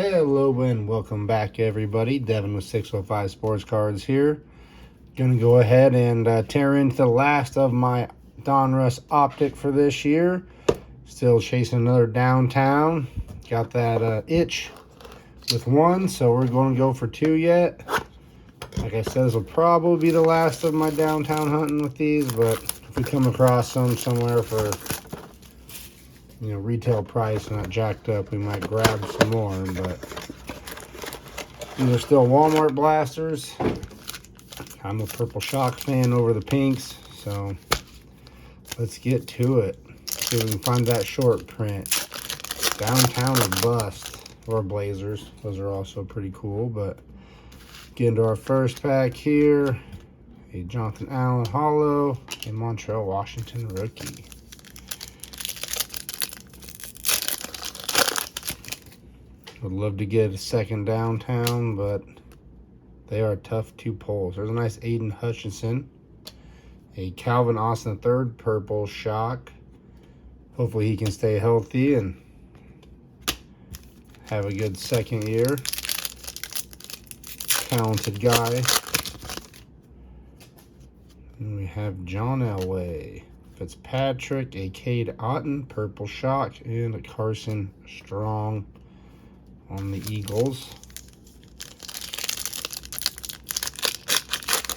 Hello and welcome back, everybody. Devin with 605 Sports Cards here. Gonna go ahead and tear into the last of my Donruss Optic for this year. Still chasing another downtown. Got that itch with one, so we're going to go for two yet. Like I said, this will probably be the last of my downtown hunting with these, but if we come across some somewhere for, you know, retail price, not jacked up, we might grab some more. But these are still Walmart blasters. I'm a Purple Shock fan over the pinks, so let's get to it. See if we can find that short print. Downtown or bust, or Blazers. Those are also pretty cool. But get into our first pack here. A Jonathan Allen Hollow, a Montreal Washington rookie. Would love to get a second downtown, but they are tough to pull. There's a nice Aiden Hutchinson. A Calvin Austin III Purple Shock. Hopefully he can stay healthy and have a good second year. Talented guy. And we have John Elway. Fitzpatrick, a Cade Otton Purple Shock, and a Carson Strong on the Eagles.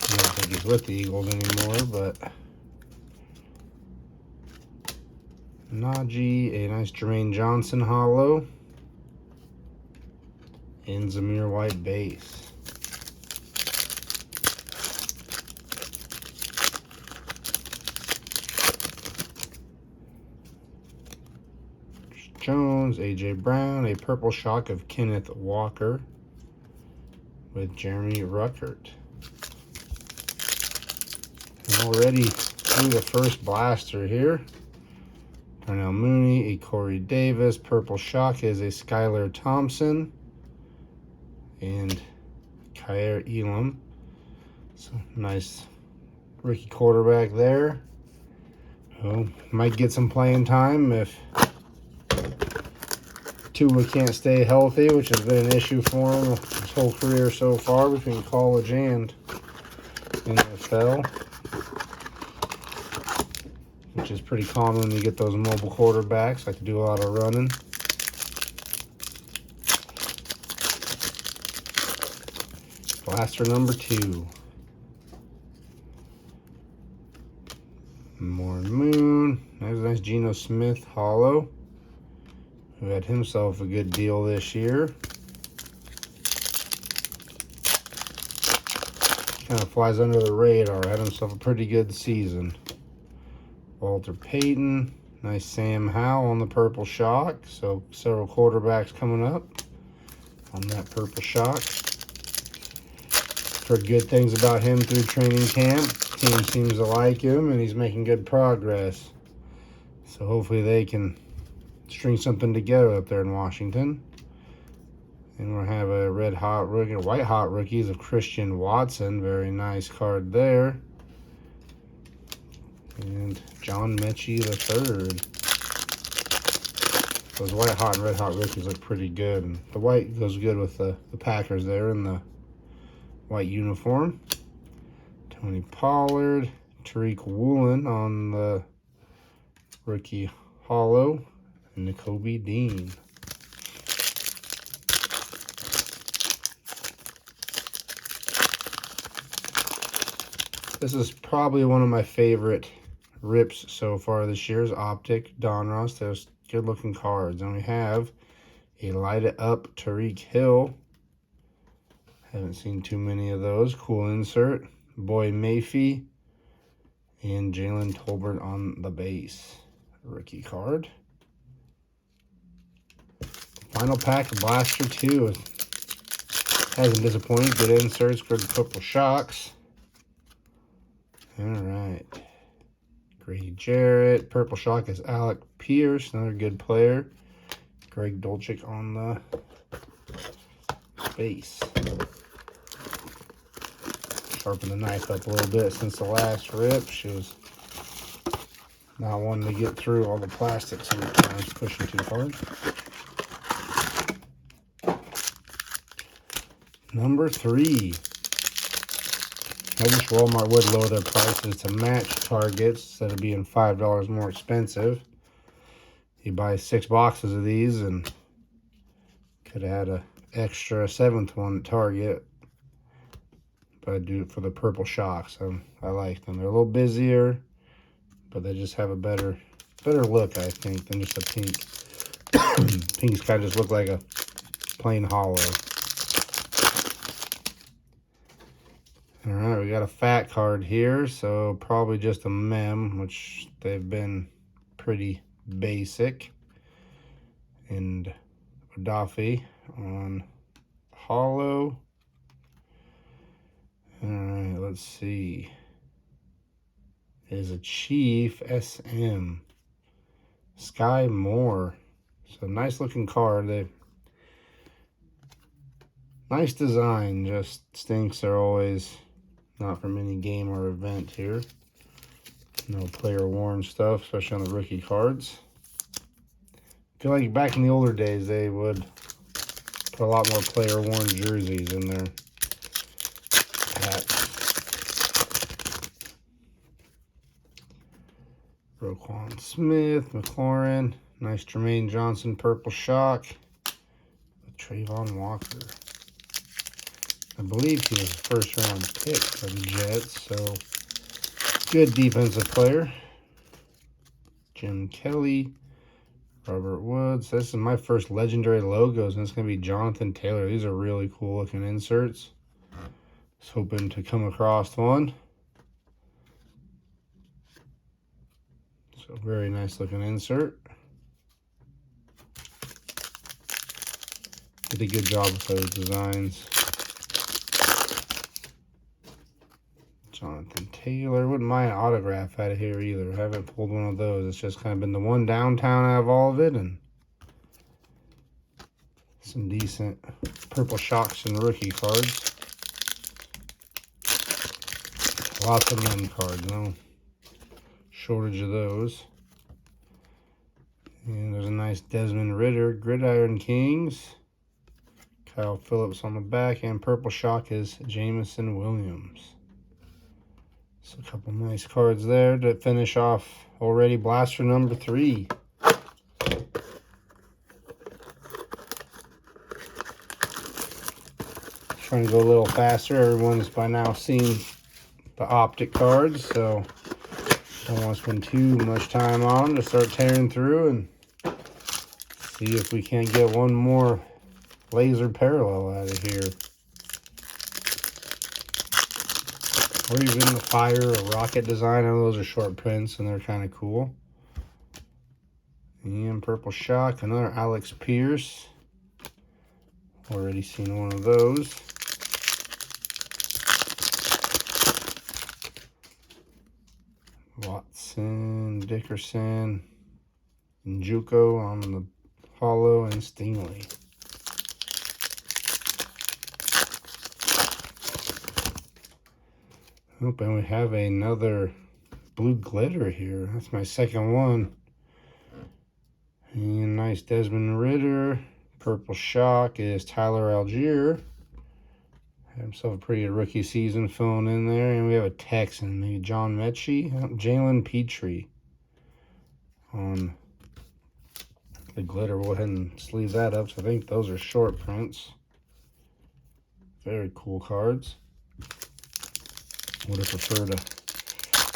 I don't think he's with the Eagles anymore, but Najee, a nice Jermaine Johnson Hollow, and Zamir White base. Jones, A.J. Brown, a Purple Shock of Kenneth Walker with Jeremy Ruckert. And already through the first blaster here. Darnell Mooney, a Corey Davis. Purple Shock is a Skylar Thompson and Kyer Elam. So nice rookie quarterback there. Oh, might get some playing time if Tua can't stay healthy, which has been an issue for him his whole career so far between college and NFL, which is pretty common when you get those mobile quarterbacks, like to do a lot of running. Blaster number 2. More Moon. There's a nice Geno Smith Hollow, who had himself a good deal this year. Kind of flies under the radar. Had himself a pretty good season. Walter Payton. Nice Sam Howell on the Purple Shock. So several quarterbacks coming up on that Purple Shock. Heard good things about him through training camp. Team seems to like him, and he's making good progress. So hopefully they can string something together up there in Washington. And we'll have a red hot rookie, white hot rookies of Christian Watson. Very nice card there. And John Mechie III. Those white hot and red hot rookies look pretty good. And the white goes good with the Packers there in the white uniform. Tony Pollard, Tariq Woolen on the rookie hollow. And Nakobe Dean. This is probably one of my favorite rips so far this year's Optic Donruss. There's good looking cards. And we have a Light It Up Tariq Hill. Haven't seen too many of those. Cool insert. Boy Mayfie and Jalen Tolbert on the base. Rookie card. Final pack of Blaster 2. Hasn't disappointed. Good inserts, good Purple Shocks. Alright. Grady Jarrett. Purple Shock is Alec Pierce, another good player. Greg Dulcich on the base. Sharpen the knife up a little bit since the last rip. She was not wanting to get through all the plastic sometimes, pushing too hard. Number 3. I wish Walmart would lower their prices to match Target's instead of being $5 more expensive. You buy 6 boxes of these and could have had an extra 7th one at Target. But I do it for the purple shocks. I like them. They're a little busier, but they just have a better look, I think, than just a pink. Pinks kind of just look like a plain hollow. All right, we got a fat card here, so probably just a mem, which they've been pretty basic. And Daffy on hollow. All right, let's see. It is a Chief SM. Sky Moore. So nice looking card. Nice design, just stinks they're always not from any game or event here. No player worn stuff, especially on the rookie cards. I feel like back in the older days they would put a lot more player worn jerseys in their hats. Roquan Smith, McLaurin, nice Jermaine Johnson purple shock with Trayvon Walker. I believe he was a first-round pick for the Jets, so good defensive player. Jim Kelly, Robert Woods. This is my first legendary logos, and it's going to be Jonathan Taylor. These are really cool-looking inserts. Was hoping to come across one. So very nice-looking insert. Did a good job with those designs. Jonathan Taylor. Wouldn't mind an autograph out of here either. I haven't pulled one of those. It's just kind of been the one downtown out of all of it. And some decent purple shocks and rookie cards. Lots of men cards. No shortage of those. And there's a nice Desmond Ridder. Gridiron Kings. Kyle Phillips on the back. And purple shock is Jameson Williams. So a couple nice cards there to finish off already blaster number 3. Trying to go a little faster. Everyone's by now seen the optic cards, so don't want to spend too much time on them. To start tearing through and see if we can't get one more laser parallel out of here. Or even the fire or rocket design. I know those are short prints and they're kind of cool. And purple shock, another Alex Pierce. Already seen one of those. Watson, Dickerson, Njuko on the hollow, and Stingley. Oh, and we have another blue glitter here. That's my second one. And nice Desmond Ridder. Purple shock is Tyler Algier. Had himself a pretty good rookie season filling in there. And we have a Texan, maybe John Mechie. Jalen Petrie on the glitter. We'll go ahead and sleeve that up. So I think those are short prints. Very cool cards. Would have preferred a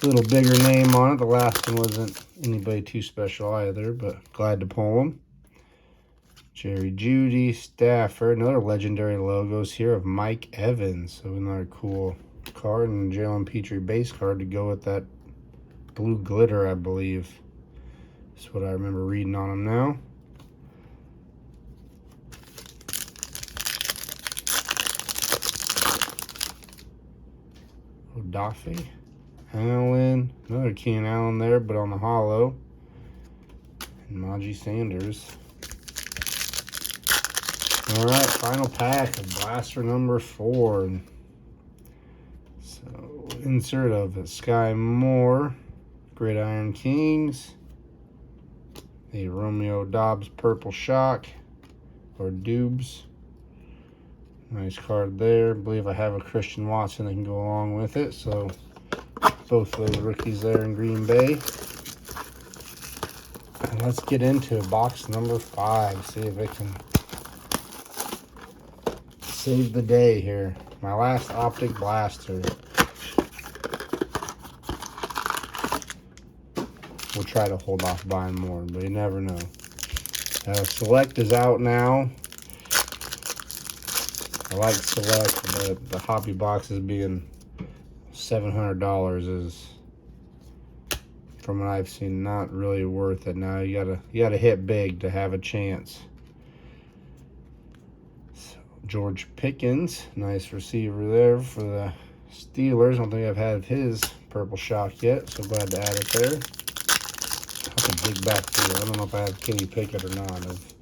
little bigger name on it. The last one wasn't anybody too special either, but glad to pull them. Jerry Jeudy, Stafford, another legendary logos here of Mike Evans. So another cool card, and Jalen Petrie base card to go with that blue glitter, I believe. That's what I remember reading on him now. Daffy, Allen, another Keenan Allen there, but on the hollow. And Najee Sanders. All right, final pack of blaster number 4. So, insert of it. Sky Moore, Gridiron Kings, a Romeo Dobbs purple shock, or Dubes. Nice card there. I believe I have a Christian Watson that can go along with it. So both of those rookies there in Green Bay. And let's get into box number 5. See if it can save the day here. My last Optic Blaster. We'll try to hold off buying more, but you never know. Select is out now. I like Select, but the hobby boxes being $700 is, from what I've seen, not really worth it. Now you gotta hit big to have a chance. So, George Pickens, nice receiver there for the Steelers. I don't think I've had his purple shock yet, so glad to add it there. That's a big backfield. I don't know if I have Kenny Pickett or not. I've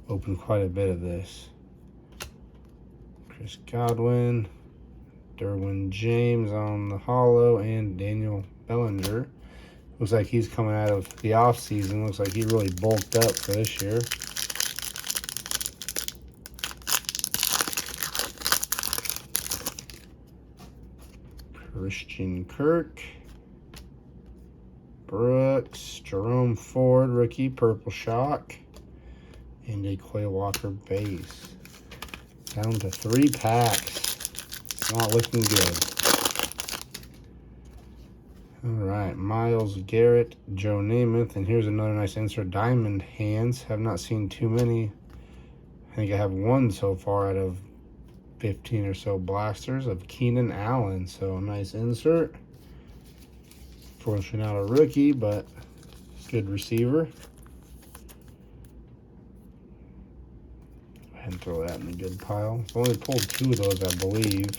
opened quite a bit of this. Chris Godwin, Derwin James on the hollow, and Daniel Bellinger. Looks like he's coming out of the off season. Looks like he really bulked up for this year. Christian Kirk, Brooks, Jerome Ford, rookie, purple shock, and a Quay Walker base. Down to 3 packs. It's not looking good. All right, Myles Garrett, Joe Namath, and here's another nice insert. Diamond Hands. Have not seen too many. I think I have one so far out of 15 or so blasters of Keenan Allen. So nice insert. Fortunately not a rookie, but good receiver. Go ahead and throw that in the good pile. I've only pulled 2 of those, I believe.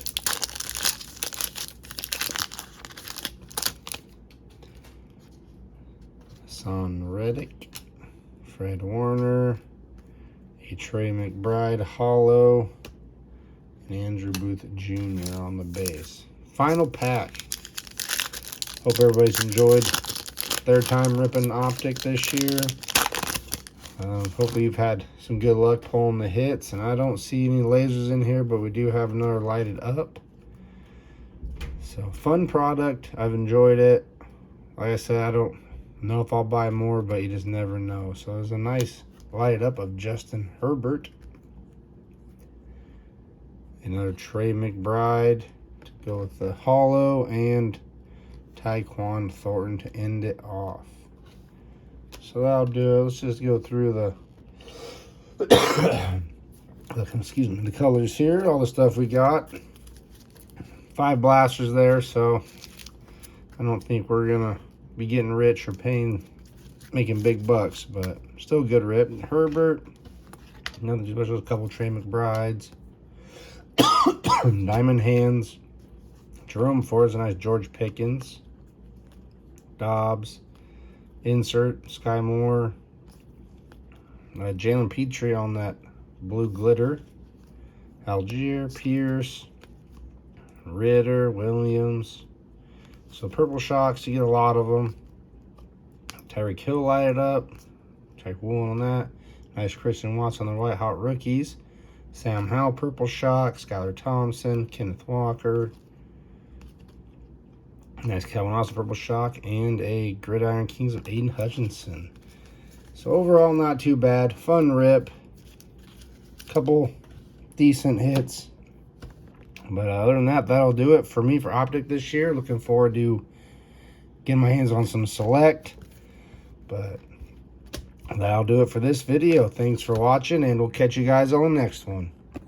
Son Reddick, Fred Warner, a Trey McBride hollow, and Andrew Booth Jr. on the base. Final pack. Hope everybody's enjoyed their time ripping Optic this year. Hopefully you've had some good luck pulling the hits. And I don't see any lasers in here, but we do have another lighted up. So fun product. I've enjoyed it. Like I said, I don't know if I'll buy more, but you just never know. So there's a nice lighted up of Justin Herbert. Another Trey McBride to go with the hollow, and Tyquan Thornton to end it off. So that'll do it. Let's just go through the colors here, all the stuff we got. 5 blasters there, so I don't think we're gonna be getting rich or making big bucks, but still good rip. Herbert, another special, couple Trey McBrides. Diamond Hands, Jerome Ford's a nice George Pickens, Dobbs, insert, Sky Moore, Jalen Petrie on that blue glitter, Algier, Pierce, Ritter, Williams. So purple shocks, you get a lot of them. Tyreek Hill lighted up, Tyke Woolen on that. Nice Christian Watson on the White Hot rookies. Sam Howell, purple shock. Skylar Thompson, Kenneth Walker. Nice Calvin Austin, purple shock. And a Gridiron Kings of Aiden Hutchinson. So overall, not too bad. Fun rip. Couple decent hits. But other than that, that'll do it for me for Optic this year. Looking forward to getting my hands on some Select. But that'll do it for this video. Thanks for watching, and we'll catch you guys on the next one.